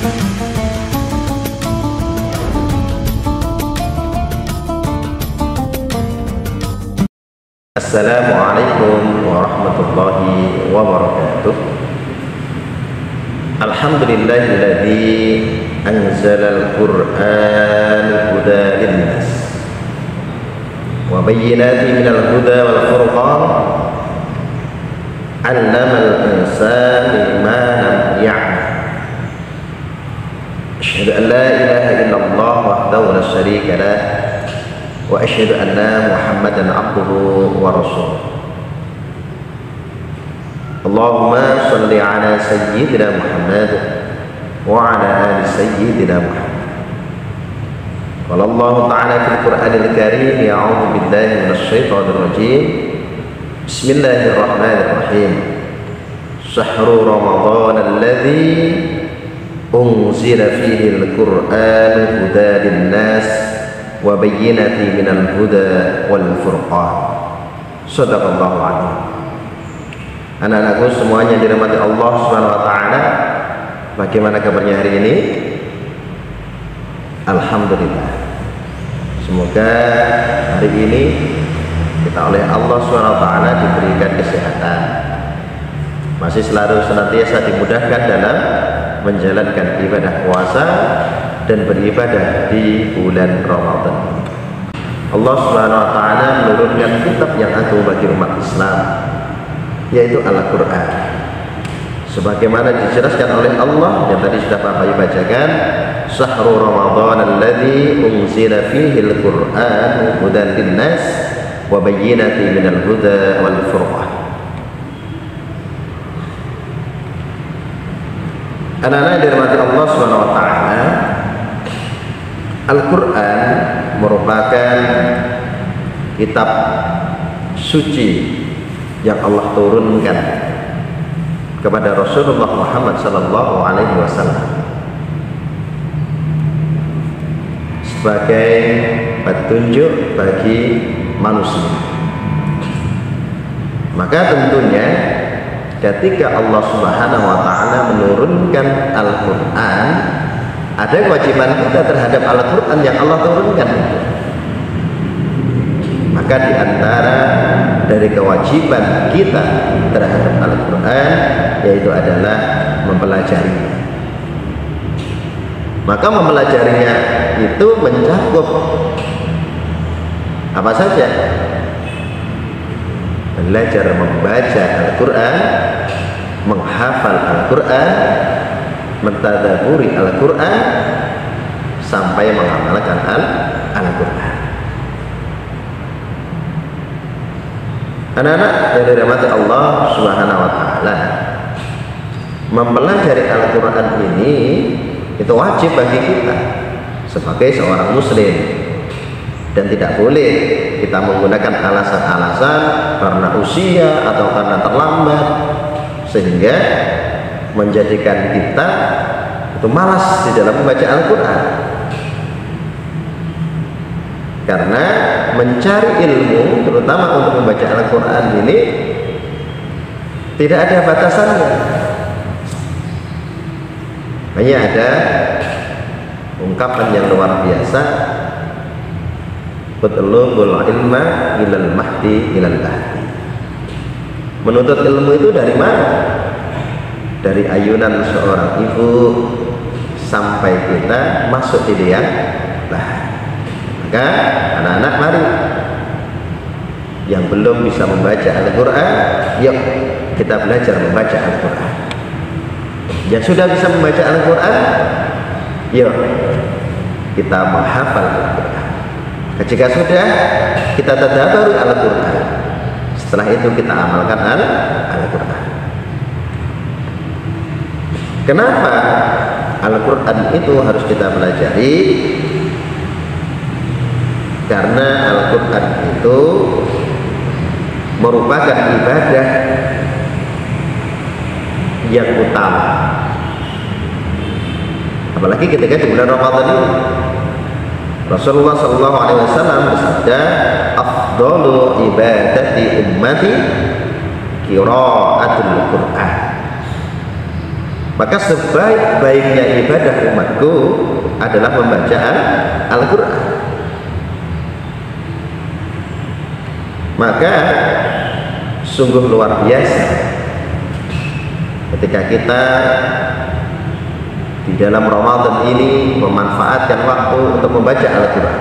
Assalamualaikum warahmatullahi wabarakatuh. Alhamdulillahilladzi anzalal Qur'ana hudan linnas wa bayyinatin minal huda wal furqan 'allamal insana ma lam ya'lam. Asyhadu an la ilaha illallah wahdahu la syarika lah wa asyhadu anna Muhammadan abduhu wa rasuluh. Allahumma shalli ala sayyidina Muhammad wa ala ali sayyidina Muhammad. Qala Allah ta'ala fil Qur'anil Karim, a'udzu billahi minasy syaithanir rajim. Bismillahirrahmanirrahim. Shahru Ramadan alladzi unzila fihi al-Qur'an hudan lin-nas wa bayyinatin minal huda wal furqan. Shadaqallahu adzim. Anak-anakku semuanya dirahmati Allah Subhanahu wa taala. Bagaimana kabarnya hari ini? Alhamdulillah. Semoga hari ini kita oleh Allah Subhanahu wa taala diberikan kesehatan. Masih selalu senantiasa dimudahkan dalam menjalankan ibadah puasa dan beribadah di bulan Ramadan. Allah Subhanahu wa taala menurunkan kitab yang agung bagi umat Islam, yaitu Al-Qur'an. Sebagaimana dijelaskan oleh Allah yang tadi sudah Bapak bacakan, Shahru Ramadan alladzi unzila fihi al-Qur'an hudan lin-nas wa bayyinatin minal huda wal furqan. Anak-anak dirahmati Allah Subhanahu wa taala, Al-Quran merupakan kitab suci yang Allah turunkan kepada Rasulullah Muhammad sallallahu alaihi wasallam sebagai petunjuk bagi manusia. Maka tentunya ketika Allah Subhanahu wa taala menurunkan Al-Quran, ada kewajiban kita terhadap Al-Quran yang Allah turunkan. Maka diantara dari kewajiban kita terhadap Al-Quran yaitu adalah mempelajarinya. Maka mempelajarinya itu mencakup apa saja? Belajar membaca Al-Quran, menghafal Al-Quran, mentadaburi Al-Quran, sampai mengamalkan Al-Quran. Anak-anak yang dirahmati Allah Subhanahu wa taala, mempelajari Al-Quran ini itu wajib bagi kita sebagai seorang muslim, dan tidak boleh kita menggunakan alasan-alasan karena usia atau karena terlambat sehingga menjadikan kita itu malas di dalam membaca Al-Quran. Karena mencari ilmu, terutama untuk membaca Al-Quran ini, tidak ada batasannya. Hanya ada ungkapan yang luar biasa, "Utlubul ilma ilal mahdi ilal bahdi." Menuntut ilmu itu dari mana? Dari ayunan seorang ibu sampai kita masuk di liang lahat. Maka anak-anak, mari yang belum bisa membaca Al-Quran, yuk kita belajar membaca Al-Quran. Yang sudah bisa membaca Al-Quran, yuk kita menghafal Al-Quran. Jika sudah, kita tadabbur Al-Quran. Setelah itu kita amalkan Al-Quran. Kenapa Al-Quran itu harus kita pelajari? Karena Al-Quran itu merupakan ibadah yang utama, apalagi ketika di bulan Ramadan ini. Rasulullah SAW bersabda, "Afdalu ibadati ummati qiraatul Qur'an." Maka sebaik-baiknya ibadah umatku adalah pembacaan Al-Quran. Maka sungguh luar biasa ketika kita di dalam Ramadan ini memanfaatkan waktu untuk membaca Al-Quran.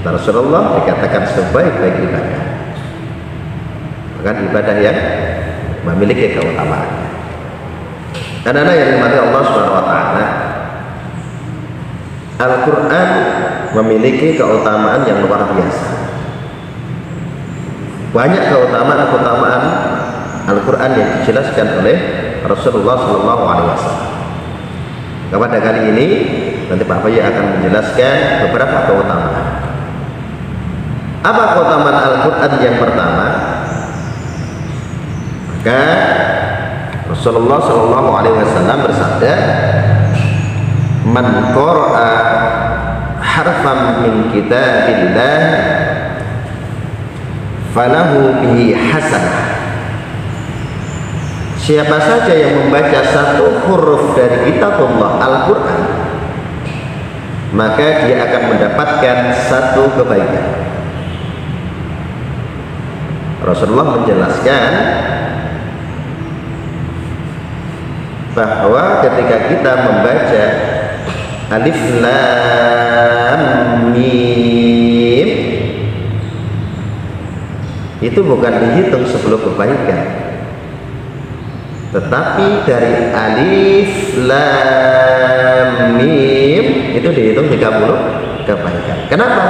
Kata Rasulullah, dikatakan sebaik-baik ibadah, bahkan ibadah yang memiliki keutamaan. Anak-anak yang dimati Allah SWT, Al-Quran memiliki keutamaan yang luar biasa. Banyak keutamaan Al-Quran yang dijelaskan oleh Rasulullah SAW. Pada kali ini nanti Pak Bayi akan menjelaskan beberapa keutamaan. Apa keutamaan Al-Quran yang pertama? Maka Rasulullah SAW bersabda, "Man qara'a harfan min kitabillah falahu bihi hasanah." Siapa saja yang membaca satu huruf dari kitabullah Al-Quran, maka dia akan mendapatkan satu kebaikan. Rasulullah menjelaskan bahwa ketika kita membaca Alif Lam Mim, itu bukan dihitung 10 kebaikan, tetapi dari Alif Lam Mim itu dihitung 30 kebaikan. Kenapa?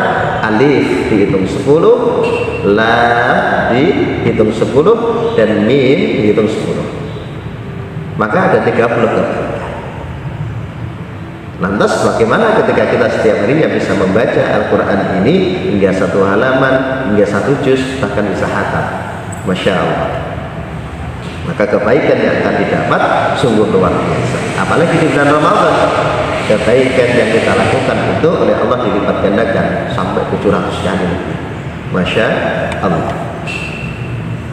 Alif dihitung 10, Lam dihitung 10, dan Mim dihitung 10. Maka ada 30 kebaikan. Lantas bagaimana ketika kita setiap harinya bisa membaca Al-Quran ini hingga 1 halaman, hingga 1 juz, bahkan bisa khatam? Masya Allah. Maka kebaikan yang akan didapat sungguh luar biasa. Apalagi di bulan Ramadan, kebaikan yang kita lakukan itu oleh Allah dilipat gandakan sampai 700 kali lebih. Masya Allah.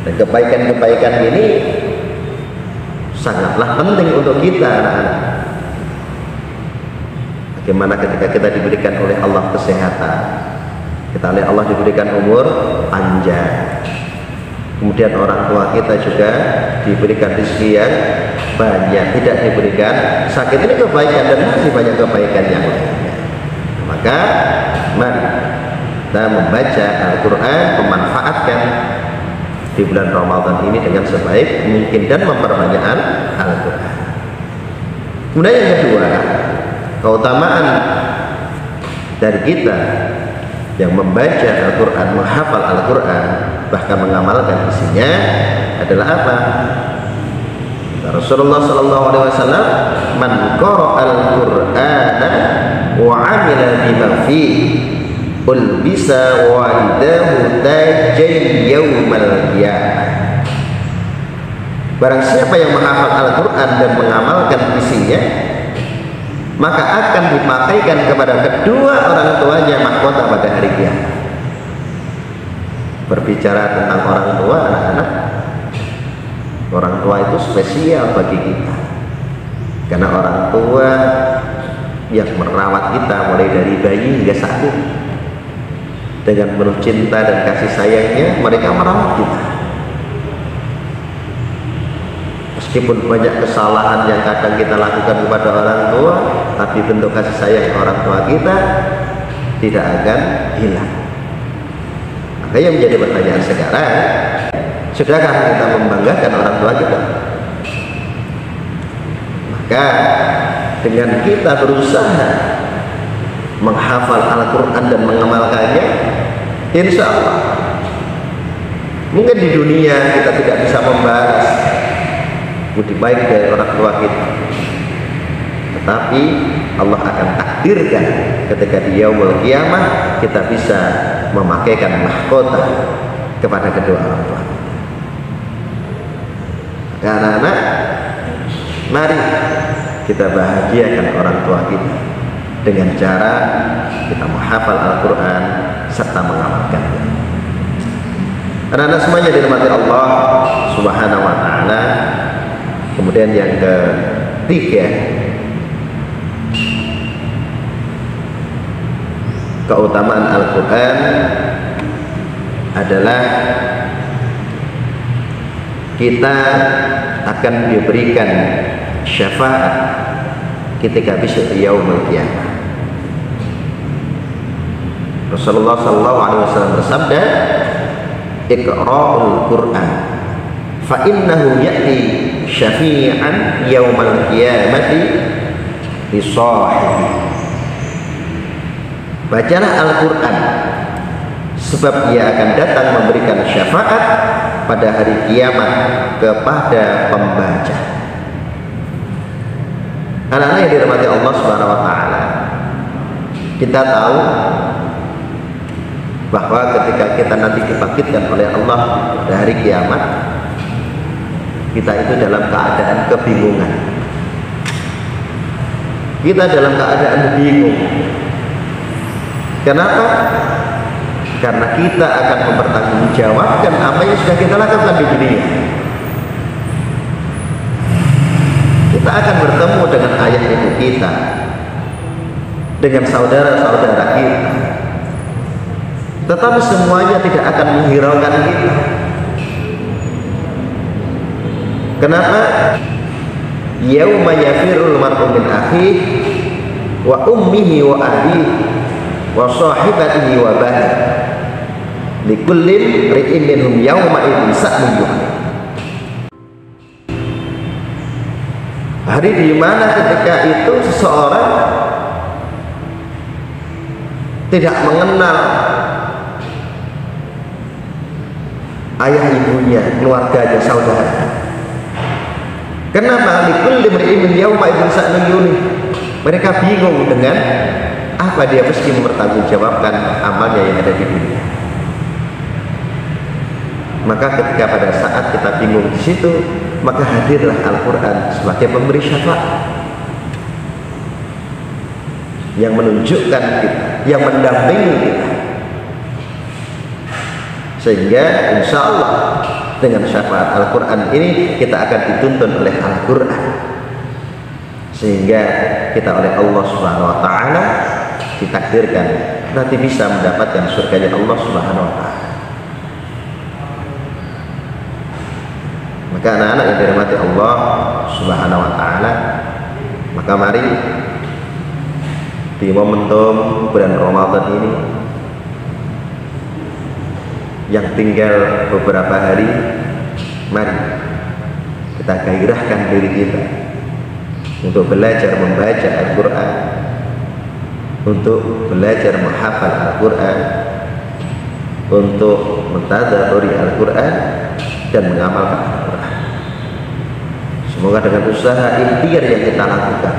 Dan kebaikan-kebaikan ini sangatlah penting untuk kita, anak-anak. Bagaimana ketika kita diberikan oleh Allah kesehatan, kita oleh Allah diberikan umur panjang, kemudian orang tua kita juga diberikan rezeki yang banyak, tidak diberikan sakit. Ini kebaikan, dan masih banyak kebaikan yang lainnya. Maka mari kita membaca Al-Quran, memanfaatkan di bulan Ramadan ini dengan sebaik mungkin dan memperbanyak Al-Quran. Kemudian yang kedua, keutamaan dari kita yang membaca Al-Quran, menghafal Al-Quran, bahkan mengamalkan isinya adalah apa? Rasulullah SAW, "Man qara'al Qur'ana wa 'amila bima fihi ulbisa walidahu tajay yaumal qiyamah." Barang siapa yang menghafal Al-Quran dan mengamalkan isinya, maka akan dipakaikan kepada kedua orang tuanya mahkota pada hari kiamat. Berbicara tentang orang tua, anak-anak, orang tua itu spesial bagi kita, karena orang tua yang merawat kita mulai dari bayi hingga saat ini. Dengan penuh cinta dan kasih sayangnya mereka merawat kita. Meskipun banyak kesalahan yang kadang kita lakukan kepada orang tua, tapi bentuk kasih sayang orang tua kita tidak akan hilang. Maka yang menjadi pertanyaan sekarang, sudahkah kita membanggakan orang tua kita? Maka dengan kita berusaha menghafal Al-Quran dan mengamalkannya, insya Allah mungkin di dunia kita tidak bisa membalas budi baik dari orang tua kita, tetapi Allah akan takdirkan ketika di yaumul qiyamah kita bisa memakaikan mahkota kepada kedua orang tua. Anak-anak, mari kita bahagiakan orang tua kita dengan cara kita menghafal Al-Quran serta mengamalkannya. Anak-anak semuanya dirahmati Allah Subhanahu wa ta'ala, Kemudian yang ketiga, keutamaan Al-Quran adalah kita akan diberikan syafaat ketika besok yaumul qiyamah. Rasulullah SAW bersabda, "Iqra'ul Qur'an fa innahu ya'ti syafi'an yaumal qiyamati li sahibi." Bacalah Al-Quran, sebab ia akan datang memberikan syafaat pada hari kiamat kepada pembaca. Anak-anak yang dirahmati Allah Subhanahu wa taala, kita tahu bahwa ketika kita nanti dibangkitkan oleh Allah pada hari kiamat, kita itu dalam keadaan kebingungan. Kita dalam keadaan bingung. Kenapa? Karena kita akan mempertanggungjawabkan apa yang sudah kita lakukan di dunia. Kita akan bertemu dengan ayah ibu kita, dengan saudara-saudara kita, tetapi semuanya tidak akan menghiraukan kita. Kenapa? Yauma yafirul mar'u min akhihi wa ummihi wa abihi wa sahibatihi wa banihi likulli imri'in minhum yawma idzin sha'nun yughnihi. Hari di mana ketika itu seseorang tidak mengenal ayah ibunya, keluarganya, saudaranya. Kenapa? Likulli imri'in yawma idzin sha'nun yughnihi. Mereka bingung dengan apa dia mesti mempertanggungjawabkan amalnya yang ada di dunia. Maka ketika pada saat kita bingung di situ, maka hadirlah Al-Quran sebagai pemberi syafaat yang menunjukkan kita, yang mendampingi kita, sehingga insya Allah dengan syafaat Al-Quran ini kita akan dituntun oleh Al-Quran, sehingga kita oleh Allah Subhanahu wa taala ditakdirkan nanti bisa mendapatkan surganya Allah Subhanahu wa taala. Maka anak-anak yang dirahmati Allah Subhanahu wa taala, maka mari di momentum bulan Ramadan ini yang tinggal beberapa hari, mari kita gairahkan diri kita untuk belajar membaca Al-Quran, untuk belajar menghafal Al-Quran, untuk mentadabburi Al-Quran dan mengamalkan Al-Quran. Semoga dengan usaha ikhtiar yang kita lakukan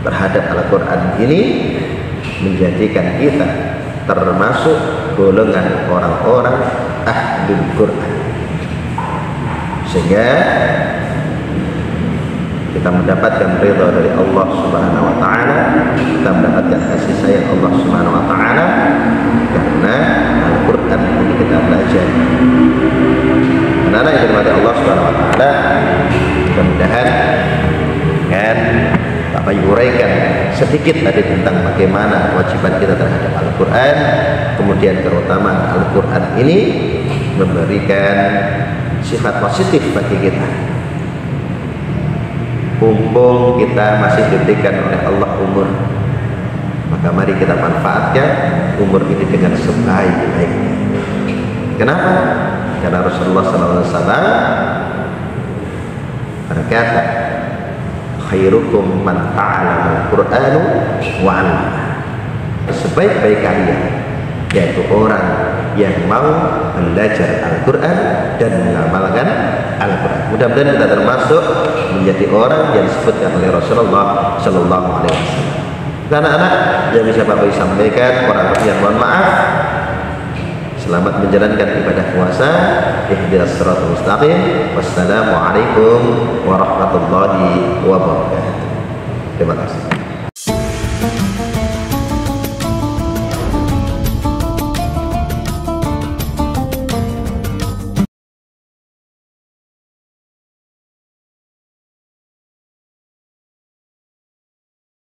terhadap Al-Quran ini menjadikan kita termasuk golongan orang-orang ahlul Quran, sehingga kita mendapatkan ridha dari Allah Subhanahu wa taala, kita mendapatkan kasih sayang Allah Subhanahu wa taala karena Al-Qur'an yang kita belajar. Anak-anak yang dirahmati Allah Subhanahu wa taala, mudah-mudahan kan Bapak uraikan sedikit tadi tentang bagaimana kewajiban kita terhadap Al-Qur'an, kemudian keutamaan Al-Qur'an ini memberikan sifat positif bagi kita. Mumpung kita masih diberikan oleh Allah umur, maka mari kita manfaatkan umur ini dengan sebaik-baiknya. Kenapa? Karena Rasulullah SAW berkata, khairukum man ta'allama al-Qur'anu wa 'allama. Sebaik-baik kalian yaitu orang yang mau belajar Al-Quran dan mengamalkan Al-Quran. Mudah-mudahan kita termasuk menjadi orang yang disebutkan oleh Rasulullah Sallallahu Alaihi Wasallam. Anak-anak yang bisa Bapak sampaikan, orang yang mohon maaf. Selamat menjalankan ibadah puasa. Ihdinas siratal mustaqim. Wassalamualaikum warahmatullahi wabarakatuh. Terima kasih.